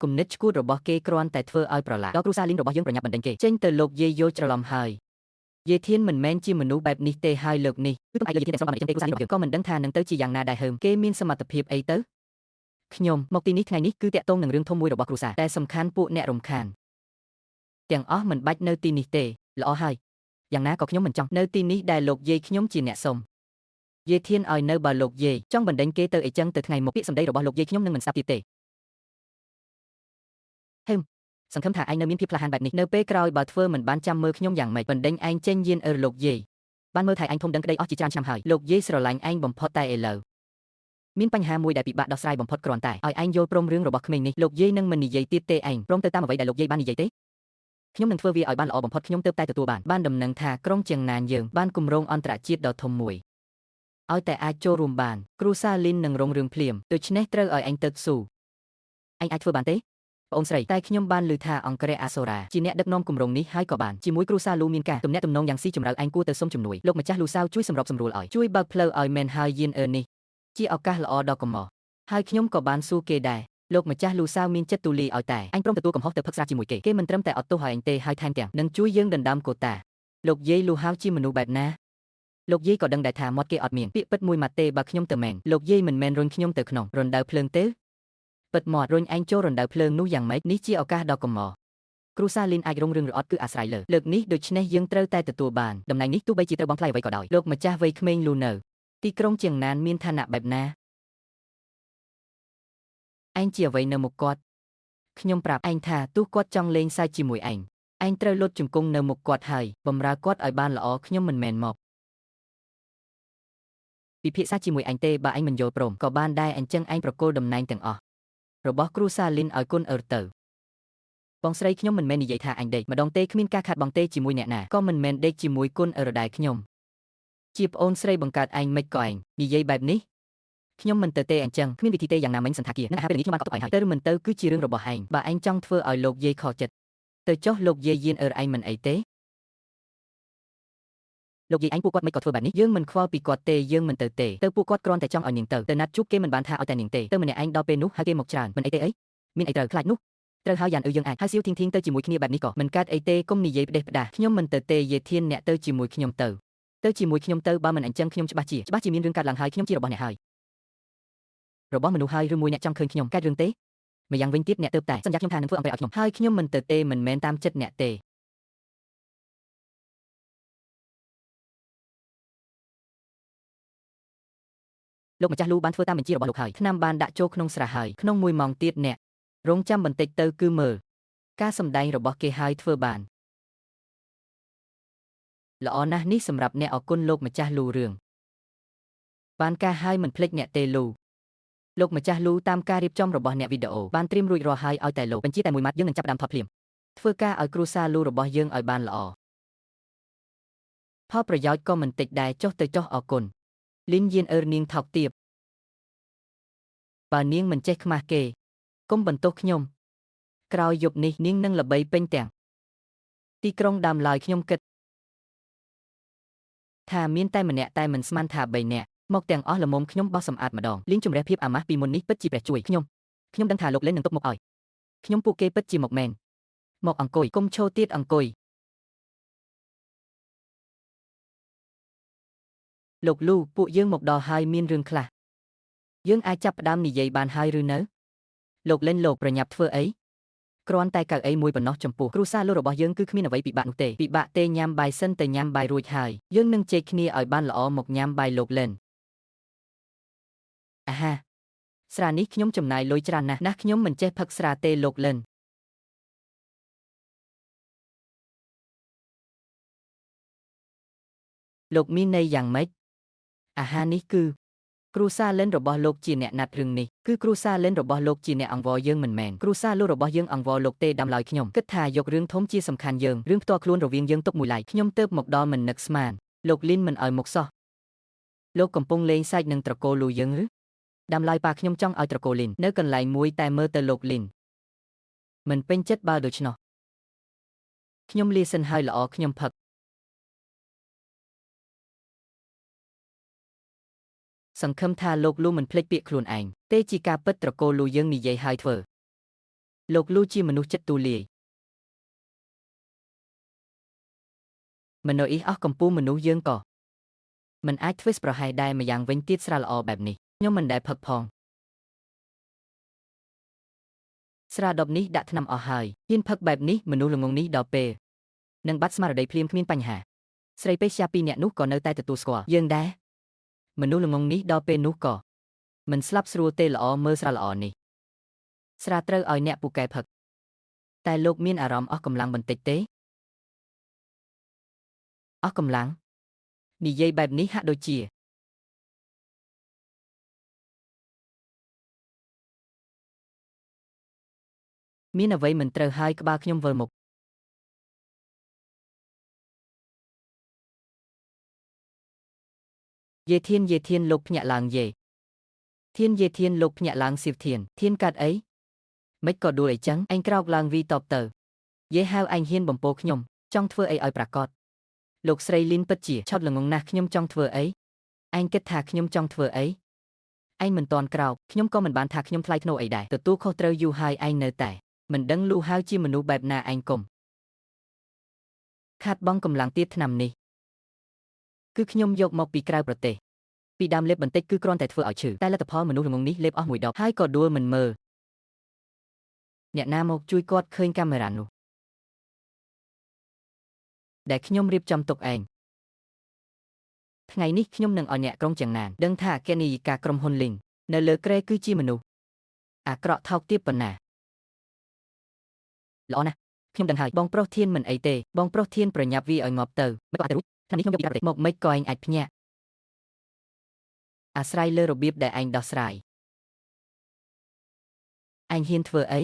គំនិតឆ្កួតរបស់គេគ្រាន់តែធ្វើឲ្យប្រឡាក់ដល់គ្រូសាលីនរបស់យើងប្រញាប់បណ្ដេញគេចេញទៅលោកយាយយល់ច្រឡំហើយយាយធានមិនមែនជាមនុស្សបែបនេះទេហើយលើកនេះគឺផ្អែកលើយាយធានតែស្រុកបានអញ្ចឹងទេគ្រូសាលីនរបស់យើងក៏មិនដឹងថានឹងទៅជាយ៉ាងណាដែរហើមគេមានសមត្ថភាពអីទៅខ្ញុំមកទីនេះថ្ងៃនេះគឺតាក់ទងនឹងរឿងធំមួយរបស់គ្រូសាតែសំខាន់ពួកអ្នករំខានទាំងអស់មិនបាច់នៅទីនេះទេល្អហើយយ៉ាងណាក៏ខ្ញុំមិនចង់នៅទីនេះដែលលោកយាយខ្ញុំជាអ្នកសុំយាយធានឲ្យនៅបើលោកយាយចង់បណ្ដេញគេទៅអីចឹងទៅថ្ងៃមុខពាក្យសម្ដីរបស់លោកយាយខ្ញុំនឹងមិនស្ដាប់ទៀតទេហឹមសង្ឃឹមថាឯងនៅមានភាពក្លាហានបែបនេះនៅពេលក្រោយបើធ្វើមិនបានចាំមើលខ្ញុំយ៉ាងម៉េចបណ្ដេញឯងចេញយានលោកយាយបានមើលថៃឯងធំដឹងក្តីអស់ជាច្រើនឆ្នាំហើយលោកយាយស្រឡាញ់ឯងបំផុតតែឥឡូវមានបញ្ហាមួយដែលពិបាកដោះស្រាយបំផុតគ្រាន់តែឲ្យឯងយល់ព្រមរឿងរបស់ក្មេងនេះលោកយាយនឹងមិននិយាយទៀតទេឯងព្រមទៅតាមអ្វីដែលលោកយាយបាននិយាយទេខ្ញុំនឹងធ្វើវាឲ្យបានល្អបំផុតខ្ញុំទើបតែទទួលបានដំណឹងថាក្រុងជាងណានយើងបានគម្រោងអន្តរជាតិដ៏ធំមួយឲ្យតែអាចចូលរួមបានគ្រូសាលីននឹងរងរឿងភ្លាមដូច្នេះត្រូវឲ្យឯងទៅស៊ូឯងអាចធ្វើបានទេបងអូនស្រីតែខ្ញុំបានឮថាអង្គរៈអាសូរាជាអ្នកដឹកនាំគម្រោងនេះហើយក៏បានជាមួយគ្រូសាលូមានការទំនាក់ទំនងយ៉ាងស៊ីជម្រៅឯងគួរទៅសុំជំនួយលោកម្ចាស់លូសាវជួយសម្របសម្រួលឲ្យជួយបើកផ្លូវឲ្យមែនហើយយាននេះជាឱកាសល្អដ៏កំហុសហើយខ្ញុំក៏បានស៊ូគេដែរលោកម្ចាស់លូសាវមានចិត្តទូលាយឲ្យតែអញព្រមទទួលកំហុសទៅផឹកស្រាជាមួយគេមិនត្រឹមតែអត់ទោសឲ្យអញទេហើយថែមទាំងនឹងជួយយើងដណ្ដើមកូតាលោកយាយលូហាវជាមនុស្សបែបណាលោកយាយក៏ដឹងដែរថាមាត់គេអត់មានពាក្យពិតមួយម៉ាត់ទេបើខ្ញុំទៅមែនលោកយាយមិនមែនរុញខ្ញុំទៅក្នុងរណ្ដៅភ្លើងទេពិតមាត់រុញឯងចូលរណ្ដៅភ្លើងនោះយ៉ាងម៉េចនេះជាឱកាសដ៏កំហុសគ្រូសាលីនអាចរងរឿងឬអត់គឺអាស្រ័យលើកនេះដូច្នេះយើងត្រូវតែទទួលបានតំណែងនេះទោះបីជាត្រូវបង់ថ្លៃអ្វីក៏ដោយលោកម្ចាស់វ័យក្មេងលូនៅទីក្រុងជាងណានមានឋានៈបែបណាឯងជាអ្វីនៅមុខគាត់ខ្ញុំប្រាប់ឯងថាទោះគាត់ចង់លេងសើចជាមួយឯងត្រូវលុតជង្គង់នៅមុខគាត់ហើយបម្រើគាត់ឲ្យបានល្អខ្ញុំមិនមែនមកពិភាក្សាជាមួយឯងទេបើឯងមិនយល់ព្រមក៏បានដែរអញ្ចឹងឯងប្រគល់តំណែងទាំងអស់របស់គ្រូសាលីនឲ្យគុនទៅបងស្រីខ្ញុំមិនមែននិយាយថាអញដេកម្ដងទេគ្មានការខាតបង់ទេជាមួយអ្នកណាក៏មិនមែនដេកជាមួយគុនដែរខ្ញុំជាប្អូនស្រីបង្កើតឯងមិនក៏ឯងនិយាយបែបនេះខ្ញុំមិនទៅទេអញ្ចឹងគ្មានវិធីទេយ៉ាងណាមិញសន្តាគារនឹងអាហារពេលនេះខ្ញុំបានកត់ទុកឯងហើយទៅឬមិនទៅគឺជារឿងរបស់ឯងបើឯងចង់ធ្វើឲ្យលោកយាយខកចិត្តទៅចុះលោកយាយយានឯងមិនអីទេលោកយាយឯងពួកគាត់មិនក៏ធ្វើបែបនេះយើងមិនខ្វល់ពីគាត់ទេយើងមិនទៅទេពួកគាត់គ្រាន់តែចង់ឲ្យនាងទៅណាត់ជួបគេមិនបានថាឲ្យតែនាងទេទៅម្នាក់ឯងដល់ពេលនោះហើយគេមកច្រើនមិនអីទេអីមានអីត្រូវខ្លាចនោះត្រូវហើយយ៉ាងយើងអាចហើយសៀវធីងទៅជាមួយគ្នាបែបនេះក៏មិនកើតអីទេកុំនិយាយផ្ដេសផ្ដាសខ្ញុំមិនទៅទេយាយធានអ្នកទៅជាមួយខ្ញុំទៅជាមួយខ្ញុំទៅបើមិនអញ្ចឹងខ្ញុំច្បាស់ជាមានរឿងកើតឡើងហើយខ្ញុំជារបស់អ្នកហើយរបស់មនុស្សហើយឬមួយអ្នកចង់ឃើញខ្ញុំកើតរឿងទេម្យ៉ាងវិញទៀតអ្នកទៅតែសន្យាខ្ញុំថានឹងធ្វើអំពើឲ្យខ្ញុំហើយខ្ញុំមិនទៅទេមិនមែនតាមចិត្តអ្នកទេលោកម្ចាស់លូបានធ្វើតាមបញ្ជារបស់លោកហើយថ្នាំបានដាក់ចូលក្នុងស្រះហើយក្នុង1ម៉ោងទៀតអ្នករងចាំបន្តិចទៅគឺមើលការសម្ដែងរបស់គេហើយធ្វើបានល្អណាស់នេះសម្រាប់អ្នកអរគុណលោកម្ចាស់លូរឿងបានការហើយមិនភ្លេចអ្នកទេលូលោកម្ចាស់លូតាមការរៀបចំរបស់អ្នកវីដេអូបានត្រៀមរួចរាល់ហើយឲ្យតែលោកបញ្ជាតែមួយម៉ាត់យើងនឹងចាប់ផ្ដើមថតភ្លាមធ្វើការឲ្យគ្រូសាលូរបស់យើងឲ្យបានល្អផលប្រយោជន៍ក៏មិនតិចដែរចុះអរគុណលីនយាននាងថោកទាបបើនាងមិនចេះខ្មាស់គេកុំបន្ទោសខ្ញុំក្រោយយប់នេះនាងនឹងល្បីពេញទាំងទីក្រុងដើមឡើយខ្ញុំគិតថាមានតែម្នាក់តែមិនស្មានថា3នាក់មកទាំងអស់ល្មមខ្ញុំបោះសម្អាតម្ដងលីងជំរះភាពអាម៉ាស់ពីមុននេះពិតជាព្រះជួយខ្ញុំដឹងថាលោកលេននឹងទុកមុខឲ្យខ្ញុំពួកគេពិតជាមកមែនមកអង្គុយកុំឈរទៀតអង្គុយលោកលូពួកយើងមកដល់ហើយមានរឿងខ្លះយើងអាចចាប់ផ្ដើមនិយាយបានហើយឬនៅលោកលេនលោកប្រញាប់ធ្វើអីគ្រាន់តែកៅអីមួយប៉ុណ្ណោះចំពោះគ្រូសាលូរបស់យើងគឺគ្មានអ្វីពិបាកនោះទេពិបាកទេញ៉ាំបាយសិនទៅញ៉ាំបាយរួចហើយយើងនឹងជែកគ្នាឲ្យបានល្អមកញ៉ាំបាយលោកលេនអាហាស្រានេះខ្ញុំចំណាយលុយច្រើនណាស់ខ្ញុំមិនចេះផឹកស្រាទេលោកលេនលោកមានន័យយ៉ាងម៉េចអាហារនេះគឺគ្រូសាលិនរបស់លោកជាអ្នកណាត់រឿងនេះគឺគ្រូសាលិនរបស់លោកជាអ្នកអង្វរយើងមិនមែនគ្រូសាលូរបស់យើងអង្វរលោកទេដាំឡើយខ្ញុំគិតថាយករឿងធំជាសំខាន់យើងរឿងផ្ទាល់ខ្លួនរវាងយើងទុកមួយឡែកខ្ញុំទៅមកដល់មិននឹកស្មានលោកលីនមិនឲ្យមកសោះលោកកំពុងលេងសើចនឹងត្រកូលលូយើងឬដាំឡើយប៉ាខ្ញុំចង់ឲ្យត្រកូលលីននៅកន្លែងមួយតែមើលទៅលោកលីនមិនពេញចិត្តបើដូច្នោះខ្ញុំលាសិនហើយល្អខ្ញុំផឹកសង្ឃឹមថាលោកលូមិនភ្លេចពាក្យខ្លួនឯងទេជាការពិតត្រកូលលូយើងនិយាយហើយធ្វើ លោកលូជាមនុស្សចិត្តទូលាយមនុស្សអ៊ីអស់កម្ពុជាមនុស្សយើងក៏មិនអាចធ្វើប្រហែលដែរម្យ៉ាងវិញទៀតស្រាល្អបែបនេះខ្ញុំមិនដែលផឹកផងស្រាដប់នេះដាក់ថ្នាំអស់ហើយហ៊ានផឹកបែបនេះមនុស្សល្ងងនេះដល់ពេលនឹងបាត់ស្មារតីភ្លាមគ្មានបញ្ហាស្រីពេទ្យ2នាក់នោះក៏នៅតែទទួលស្គាល់យើងដែរមនុស្សល្ងងនេះដល់ពេលនោះក៏មិនស្លាប់ស្រួលទេល្អមើលស្រាល្អនេះស្រាត្រូវឲ្យអ្នកពូកែផឹកតែលោកមានអារម្មណ៍អស់កម្លាំងបន្តិចទេអស់កម្លាំងនិយាយបែបនេះហាក់ដូចជាមានអ្វីមិនត្រូវហើយក្បាលខ្ញុំវិលមុខយេធានលោកភ្ញាក់ឡើងយេធានលោកភ្ញាក់ឡើងសៀវធានកាត់អីមិនក៏ដួលអីចឹងឯងក្រោកឡើងវីតបទៅយេហៅឯងហ៊ានបំពោខ្ញុំចង់ធ្វើអីឲ្យប្រកាសលោកស្រីលីនពិតជាឆោតល្ងងណាស់ខ្ញុំចង់ធ្វើអីឯងគិតថាខ្ញុំចង់ធ្វើអីឯងមិនតន់ក្រោកខ្ញុំក៏មិនបានថាខ្ញុំថ្លៃថ្នូរអីដែរទទួលខុសត្រូវយូរហើយឯងនៅតែមិនដឹងលូហៅជាមនុស្សបែបណាឯងកុំខាត់បងកម្លាំងទៀតឆ្នាំនេះគឺខ្ញុំយកមកពីក្រៅប្រទេសពីដើមលេបបន្តិចគឺគ្រាន់តែធ្វើឲ្យឈឺតែលទ្ធផលមនុស្សល្ងងនេះលេបអស់មួយដបហើយក៏ដួលមិនមើលអ្នកណាមកជួយគាត់ឃើញកាមេរ៉ានោះដែលខ្ញុំរៀបចំទុកឯងថ្ងៃនេះខ្ញុំនឹងឲ្យអ្នកក្រុងចៀងណានដឹងថាអគ្គនាយិកាក្រុមហ៊ុនលីងនៅលើគ្រែគឺជាមនុស្សអាក្រក់ថោកទាបប៉ុណ្ណាល្អណាស់ខ្ញុំដឹងហើយបងប្រុសធានមិនអីទេបងប្រុសធានប្រញាប់វាឲ្យងាប់ទៅមិនក៏អាចទៅរួចថ្ងៃនេះខ្ញុំយកពីក្រៅប្រទេសមកមិនក៏ឯងអាចភ្ញាក់អាស្រ័យលើរបៀបដែលឯងដោះស្រាយឯងហ៊ានធ្វើអី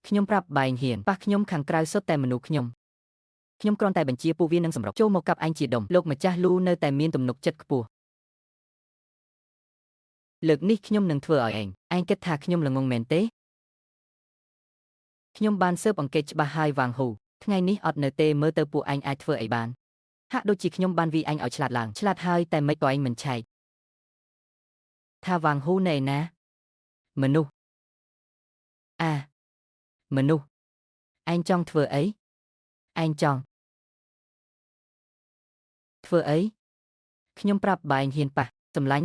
ខ្ញុំប្រាប់បែងហ៊ានប៉ះខ្ញុំខាងក្រៅសុទ្ធតែមនុស្សខ្ញុំគ្រាន់តែបញ្ជាពួកវានឹងសម្រុកចូលមកកាប់ឯងជាដុំលោកម្ចាស់លូនៅតែមានទំនុកចិត្តខ្ពស់លើកនេះខ្ញុំនឹងធ្វើឲ្យឯងគិតថាខ្ញុំល្ងងមែនទេខ្ញុំបានស៊ើបអង្កេតច្បាស់ហើយវ៉ាងហ៊ូថ្ងៃនេះអត់នៅទេមើលទៅពួកឯងអាចធ្វើអីបានហាក់ដូចជាខ្ញុំបានវាយឯងឲ្យឆ្លាតឡើងឆ្លាតហើយតែមិនក៏ឯងមិនឆែកថាវ៉ាងហ៊ូនៅឯណាមនុស្សមនុស្សឯងចង់ធ្វើអីឯងចង់ធ្វើអីខ្ញុំប្រាប់បែងហ៊ានប៉ះសម្លាញ់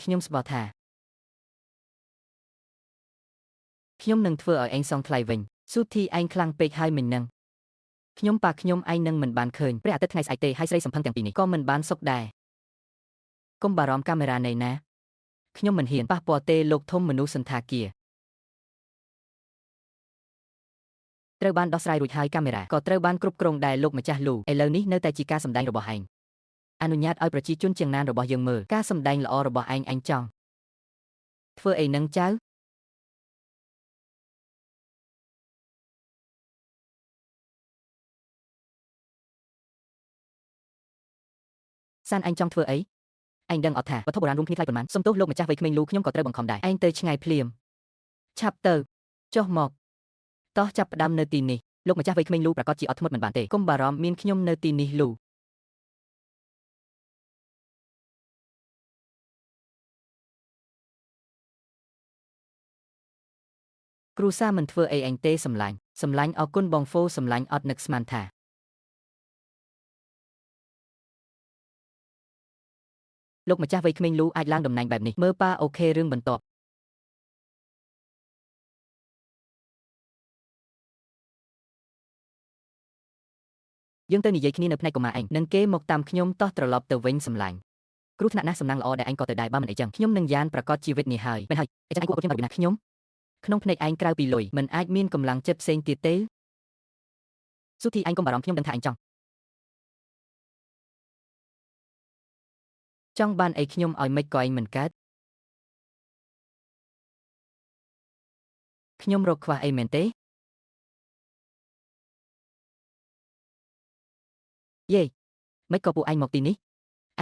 ខ្ញុំស្បល់ថាខ្ញុំនឹងធ្វើឲ្យឯងសងថ្លៃវិញស៊ូធីឯងខ្លាំងពេកហើយមិញនឹងខ្ញុំប៉ាខ្ញុំឯងនឹងមិនបានឃើញព្រះអាទិត្យថ្ងៃស្អែកទេហើយស្រីសំផឹងទាំងពីរនេះក៏មិនបានសុខដែរកុំបារម្ភកាមេរ៉ានៃណាខ្ញុំមិនហ៊ានប៉ះពាល់ទេលោកធំមនុស្សសន្តាគារត្រូវបានដោះស្រាយរួចហើយកាមេរ៉ាក៏ត្រូវបានគ្រប់គ្រងដែរលោកម្ចាស់លូឥឡូវនេះនៅតែជាការសម្ដែងរបស់ឯងអនុញ្ញាតឲ្យប្រជាជនជាងណានរបស់យើងមើលការសម្ដែងល្អរបស់ឯងចង់ធ្វើអីនឹងចៅសានឯងចង់ធ្វើអីឯងដឹងអត់ថាវត្ថុបុរាណរួមគ្នាថ្លៃប៉ុន្មានសុំទោសលោកម្ចាស់វ័យក្មេងលូខ្ញុំក៏ត្រូវបង្ខំដែរឯងទៅឆ្ងាយភ្លាមឆាប់ទៅចុះមកតោះចាប់ផ្ដើមនៅទីនេះលោកម្ចាស់វ័យក្មេងលូប្រកាសជាអត់ធ្មត់មិនបានទេកុំបារម្ភមានខ្ញុំនៅទីនេះលូគ្រូសាមិនធ្វើអីឯងទេសម្លាញ់អរគុណបងហ្វូសម្លាញ់អត់នឹកស្មានថាលោកម្ចាស់វ័យក្មេងលូអាចឡើងតំណែងបែបនេះមើលប៉ាអូខេរឿងបន្ទាប់យើងទៅនិយាយគ្នានៅផ្នែកកុមារឯងនឹងគេមកតាមខ្ញុំតោះត្រឡប់ទៅវិញសម្លាញ់គ្រូថ្នាក់ណាស់សំណាងល្អដែលឯងក៏ទៅដែរបើមិនអីចឹងខ្ញុំនឹងយ៉ានប្រកាសជីវិតនេះហើយមិនហើយឯងឯងគួរអរគុណខ្ញុំណាខ្ញុំក្នុងភ្នែកឯងក្រៅពីលុយមិនអាចមានកម្លាំងចិត្តផ្សេងទៀតទេស៊ូធីឯងកុំបារម្ភខ្ញុំដឹងថាឯងចង់បានអីខ្ញុំឲ្យមិនក៏ឯងមិនកើតខ្ញុំរកខ្វះអីមែនទេយេមិនក៏ពួកឯងមកទីនេះ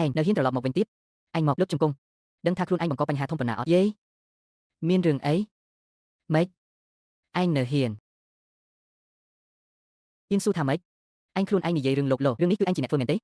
ឯងនៅហ៊ានត្រឡប់មកវិញទៀតឯងមកលើកជង្គង់ដឹងថាខ្លួនឯងបង្កបញ្ហាធំប៉ុណ្ណាអត់យេមានរឿងអីម៉េចឯងនៅហ៊ានស៊ូថាម៉េចឯងខ្លួនឯងនិយាយរឿងលោកលោរឿងនេះគឺឯងជាអ្នកធ្វើមែនទេ